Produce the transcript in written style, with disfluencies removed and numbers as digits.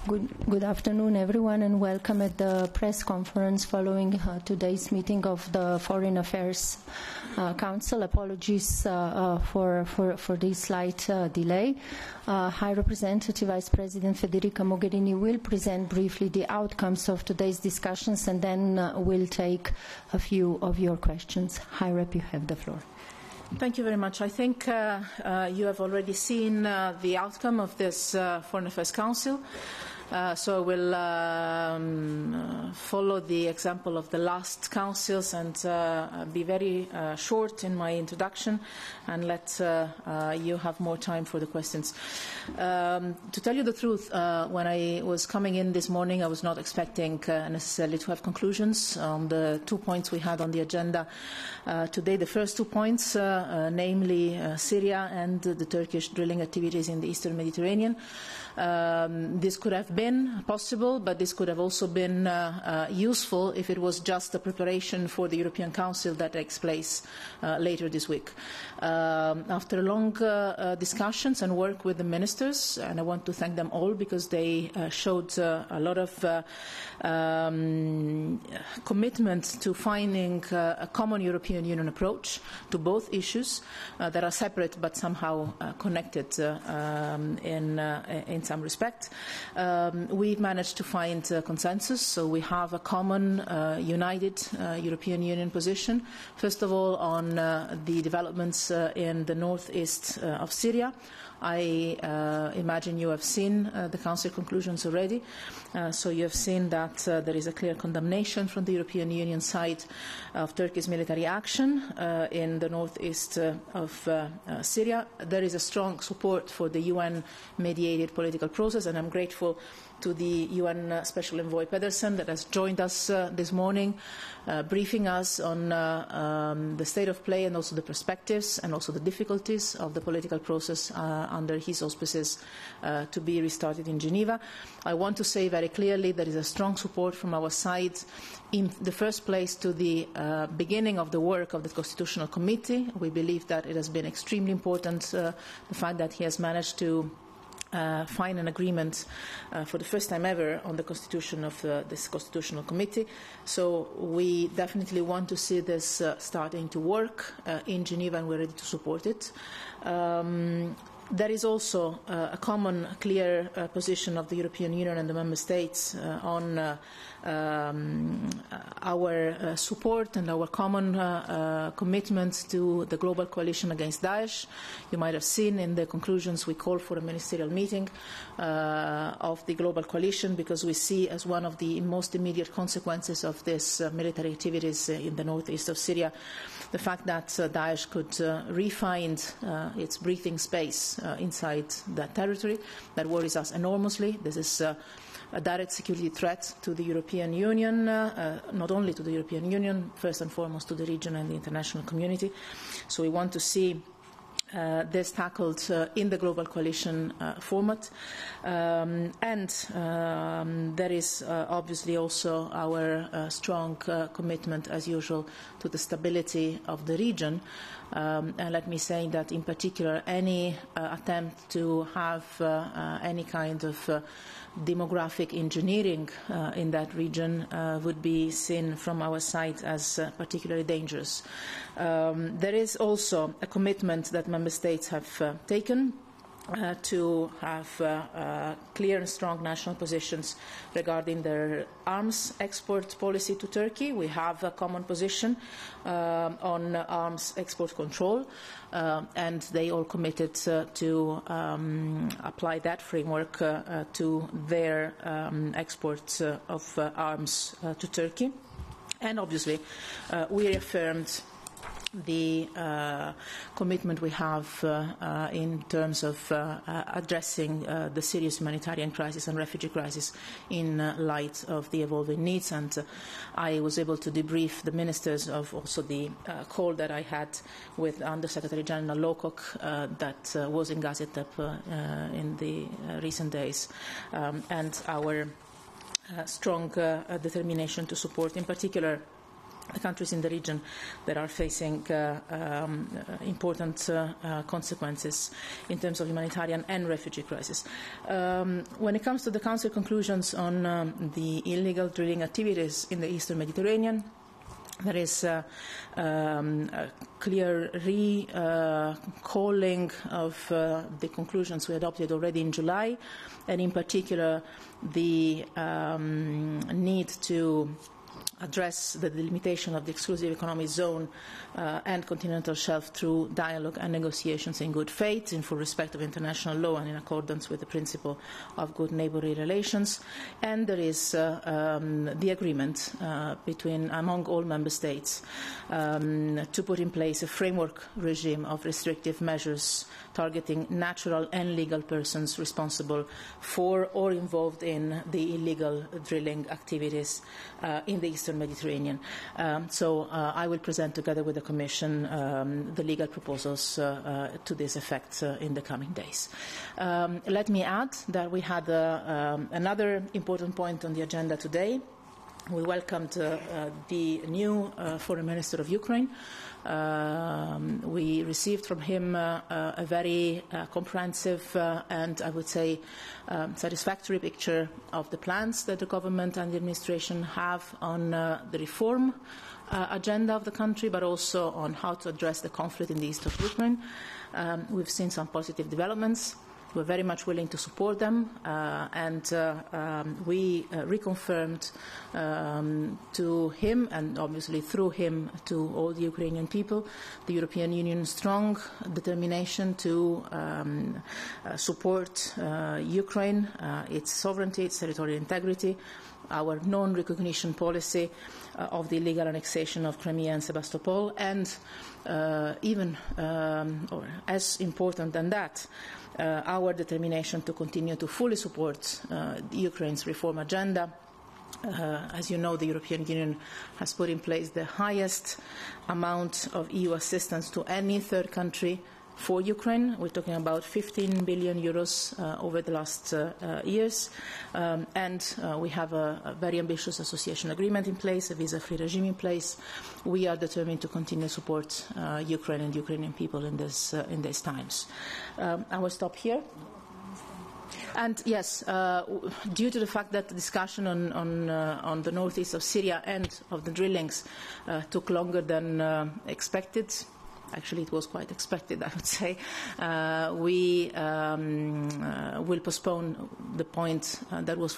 Good afternoon, everyone, and welcome at the press conference following today's meeting of the Foreign Affairs Council. Apologies for this slight delay. High Representative Vice President Federica Mogherini will present briefly the outcomes of today's discussions, and then we'll take a few of your questions. High Rep, you have the floor. Thank you very much. I think you have already seen the outcome of this Foreign Affairs Council. So I will follow the example of the last councils and be very short in my introduction and let you have more time for the questions. To tell you the truth, when I was coming in this morning, I was not expecting necessarily to have conclusions on the 2 points we had on the agenda today. The first 2 points, namely Syria and the Turkish drilling activities in the Eastern Mediterranean. This could have been possible, but this could have also been useful if it was just a preparation for the European Council that takes place later this week. After long discussions and work with the ministers, and I want to thank them all because they showed a lot of commitment to finding a common European Union approach to both issues that are separate but somehow connected in some respect. We've managed to find consensus, so we have a common, united European Union position. First of all, on the developments in the northeast of Syria. I imagine you have seen the Council conclusions already. So you have seen that there is a clear condemnation from the European Union side of Turkey's military action in the northeast of Syria. There is a strong support for the UN-mediated political process, and I'm grateful to the UN Special Envoy Pedersen that has joined us this morning, briefing us on the state of play and also the perspectives and also the difficulties of the political process under his auspices to be restarted in Geneva. I want to say very clearly there is a strong support from our side in the first place to the beginning of the work of the Constitutional Committee. We believe that it has been extremely important, the fact that he has managed to find an agreement for the first time ever on the constitution of this Constitutional Committee. So we definitely want to see this starting to work in Geneva, and we're ready to support it. There is also a common, clear position of the European Union and the Member States on our support and our common commitment to the global coalition against Daesh. You might have seen in the conclusions we call for a ministerial meeting of the global coalition, because we see as one of the most immediate consequences of these military activities in the northeast of Syria the fact that Daesh could re-find its breathing space inside that territory. That worries us enormously. This is a direct security threat to the European Union, not only to the European Union, first and foremost to the region and the international community. So we want to see this tackled in the global coalition format. And there is obviously also our strong commitment, as usual, to the stability of the region. And let me say that, in particular, any attempt to have any kind of demographic engineering in that region would be seen from our side as particularly dangerous. There is also a commitment that Member States have taken to have clear and strong national positions regarding their arms export policy to Turkey. We have a common position on arms export control, and they all committed to apply that framework to their exports of arms to Turkey. And obviously, we reaffirmed the commitment we have in terms of addressing the serious humanitarian crisis and refugee crisis in light of the evolving needs. And I was able to debrief the ministers of also the call that I had with Under Secretary General Lowcock that was in Gaziantep in the recent days, and our strong determination to support, in particular, the countries in the region that are facing important consequences in terms of humanitarian and refugee crisis. When it comes to the Council conclusions on the illegal drilling activities in the Eastern Mediterranean, there is a clear recalling of the conclusions we adopted already in July, and in particular the need to address the delimitation of the exclusive economic zone and continental shelf through dialogue and negotiations in good faith, in full respect of international law and in accordance with the principle of good neighbourly relations. And there is the agreement among all member states to put in place a framework regime of restrictive measures targeting natural and legal persons responsible for or involved in the illegal drilling activities in the Eastern Mediterranean. So I will present together with the Commission the legal proposals to this effect in the coming days. Let me add that we had another important point on the agenda today. We welcomed the new Foreign Minister of Ukraine. We received from him a very comprehensive and, I would say, satisfactory picture of the plans that the government and the administration have on the reform agenda of the country, but also on how to address the conflict in the east of Ukraine. We've seen some positive developments. We're very much willing to support them, and we reconfirmed to him, and obviously through him to all the Ukrainian people, the European Union's strong determination to support Ukraine, its sovereignty, its territorial integrity, our non-recognition policy of the illegal annexation of Crimea and Sebastopol, and even, or as important than that, our determination to continue to fully support Ukraine's reform agenda. As you know, the European Union has put in place the highest amount of EU assistance to any third country for Ukraine. We're talking about 15 billion euros over the last years, and we have a very ambitious association agreement in place, a visa-free regime in place. We are determined to continue to support Ukraine and Ukrainian people in these times. I will stop here. And yes, due to the fact that the discussion on the northeast of Syria and of the drillings took longer than expected, actually it was quite expected, I would say, we will postpone the point that was